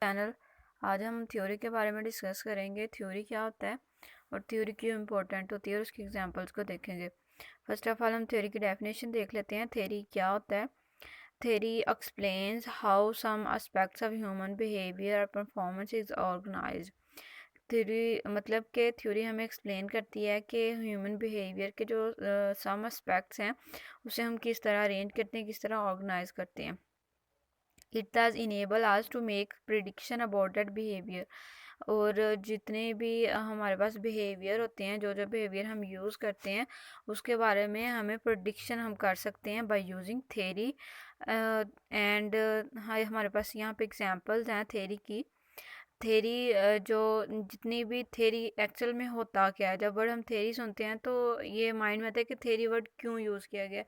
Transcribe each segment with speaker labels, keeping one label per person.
Speaker 1: Channel. आज हम theory के बारे में डिस्कस करेंगे। थ्योरी क्या होता है और थ्योरी क्यों इम्पोर्टेंट होती है और उसके एग्जांपल्स को देखेंगे। फर्स्ट ऑफ ऑल हम थ्योरी की डेफिनेशन देख लेते हैं। थ्योरी क्या होता है? Theory explains how some aspects of human behaviour और परफॉर्मेंस इज ऑर्गेनाइज्ड। थ्योरी मतलब कि थ्योरी हमें एक्सप्लेन करती है कि ह्यूमन बिहेवियर के जो सम एस्पेक्ट्स हैं उसे हम किस तरह अरेंज करते हैं, किस तरह ऑर्गेनाइज करते हैं। It does enable us to make prediction about that behavior। और जितने भी हमारे पास बिहेवियर होते हैं, जो जो बिहेवियर हम यूज़ करते हैं उसके बारे में हमें प्रोडिक्शन हम कर सकते हैं बाय यूजिंग थ्योरी। एंड हमारे पास यहाँ पे एग्जांपल्स हैं थ्योरी की। थ्योरी जो जितनी भी थ्योरी एक्चुअल में होता क्या है, जब वर्ड हम थ्योरी सुनते हैं तो ये माइंड में आता है कि थ्योरी वर्ड क्यों यूज़ किया गया।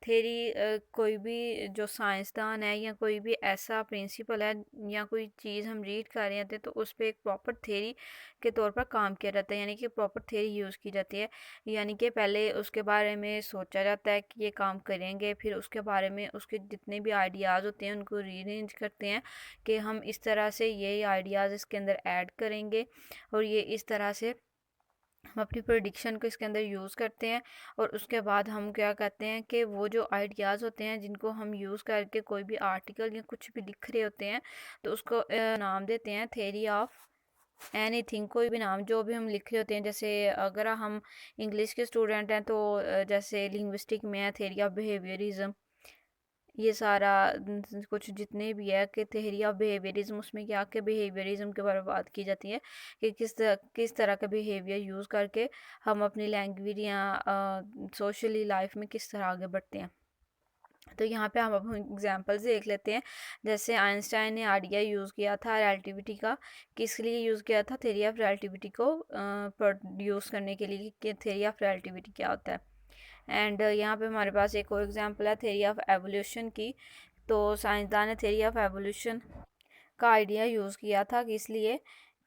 Speaker 1: थ्योरी कोई भी जो साइंसदान है या कोई भी ऐसा प्रिंसिपल है या कोई चीज़ हम रीड कर रहे हैं तो उस पर एक प्रॉपर थ्योरी के तौर पर काम किया जाता है, यानी कि प्रॉपर थ्योरी यूज़ की जाती है। यानी कि पहले उसके बारे में सोचा जाता है कि ये काम करेंगे, फिर उसके बारे में उसके जितने भी आइडियाज़ होते हैं उनको रीअरेंज करते हैं कि हम इस तरह से ये आइडियाज़ इसके अंदर ऐड करेंगे और ये इस तरह से हम अपनी प्रोडिक्शन को इसके अंदर यूज़ करते हैं। और उसके बाद हम क्या कहते हैं कि वो जो आइडियाज़ होते हैं जिनको हम यूज़ करके कोई भी आर्टिकल या कुछ भी लिख रहे होते हैं तो उसको नाम देते हैं थ्योरी ऑफ एनीथिंग। कोई भी नाम जो भी हम लिख रहे होते हैं, जैसे अगर हम इंग्लिश के स्टूडेंट हैं तो जैसे लिंग्विस्टिक में है थ्योरी ऑफ बिहेवियरिज्म। ये सारा कुछ जितने भी है कि थ्योरी ऑफ बिहेवियरिज्म, उसमें क्या के बिहेवियरिज्म के बारे में बात की जाती है कि किस तरह का बिहेवियर यूज़ करके हम अपनी लैंग्वेज या सोशली लाइफ में किस तरह आगे बढ़ते हैं। तो यहाँ पे हम अब एग्जांपल्स देख लेते हैं। जैसे आइंस्टाइन ने आइडिया यूज़ किया था रिलेटिविटी का। किस लिए यूज़ किया था? थ्योरी ऑफ रिलेटिविटी को प्रोड्यूस करने के लिए कि थ्योरी ऑफ रिलेटिविटी क्या होता है। एंड यहाँ पे हमारे पास एक और एग्जांपल है थ्योरी ऑफ एवोल्यूशन की। तो साइंसदान ने थ्योरी ऑफ एवोल्यूशन का आइडिया यूज़ किया था किस लिए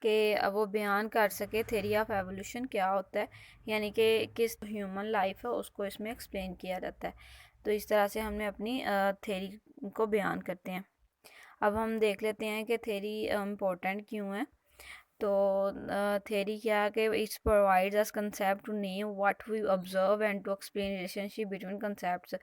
Speaker 1: कि वो बयान कर सके थ्योरी ऑफ एवोल्यूशन क्या होता है, यानी कि किस ह्यूमन लाइफ है उसको इसमें एक्सप्लेन किया जाता है। तो इस तरह से हमने अपनी थ्योरी को बयान करते हैं। अब हम देख लेते हैं कि थ्योरी इम्पोर्टेंट क्यों है। तो थ्योरी क्या है कि it's provides us concept to name what we observe and to explain relationship between concepts.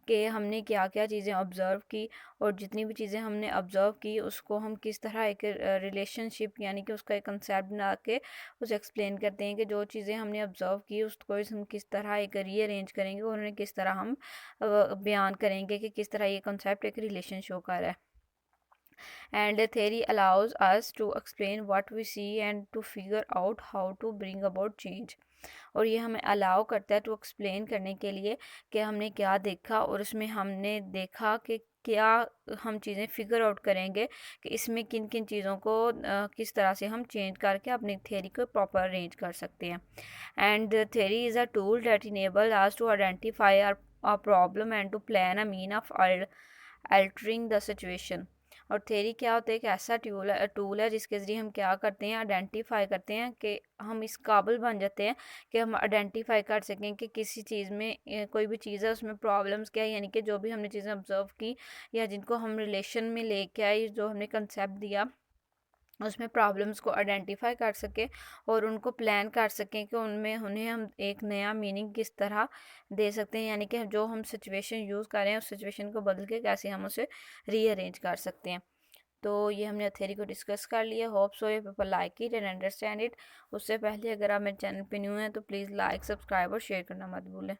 Speaker 1: कि हमने क्या क्या चीज़ें ऑब्जर्व की और जितनी भी चीज़ें हमने ऑब्जर्व की उसको हम किस तरह एक रिलेशनशिप यानी कि उसका एक कंसेप्ट बना के उसे एक्सप्लेन करते हैं कि जो चीज़ें हमने ऑब्जर्व की उसको हम किस तरह एक रीअरेंज करेंगे और उन्हें किस तरह हम बयान करेंगे कि किस तरह ये कंसेप्ट एक रिलेशन शो कर रहा है। And the theory allows us to explain what we see and to figure out how to bring about change। और ये हमें अलाउ करता है टू एक्सप्लेन करने के लिए कि हमने क्या देखा और उसमें हमने देखा कि क्या हम चीज़ें फिगर आउट करेंगे कि इसमें किन किन चीज़ों को किस तरह से हम चेंज करके अपनी थ्योरी को प्रॉपर अरेंज कर सकते हैं। And theory is a tool that enable us to identify our problem and to plan a mean of altering the situation. और थ्योरी क्या होता है? एक ऐसा टूल है जिसके ज़रिए हम क्या करते हैं, आइडेंटिफाई करते हैं कि हम इस काबिल बन जाते हैं कि हम आइडेंटिफाई कर सकें कि किसी चीज़ में कोई भी चीज़ है उसमें प्रॉब्लम्स क्या है, यानी कि जो भी हमने चीज़ें ऑब्जर्व की या जिनको हम रिलेशन में लेके आए, जो हमने कंसेप्ट दिया उसमें प्रॉब्लम्स को आइडेंटिफाई कर सकें और उनको प्लान कर सकें कि उन्हें हम एक नया मीनिंग किस तरह दे सकते हैं, यानी कि जो हम सिचुएशन यूज़ कर रहे हैं उस सिचुएशन को बदल के कैसे हम उसे रीअरेंज कर सकते हैं। तो ये हमने थ्योरी को डिस्कस कर लिया। Hope so you people like it and understand it. उससे पहले अगर आप मेरे चैनल पे न्यू हैं तो प्लीज़ लाइक, सब्सक्राइब और शेयर करना मत भूलें।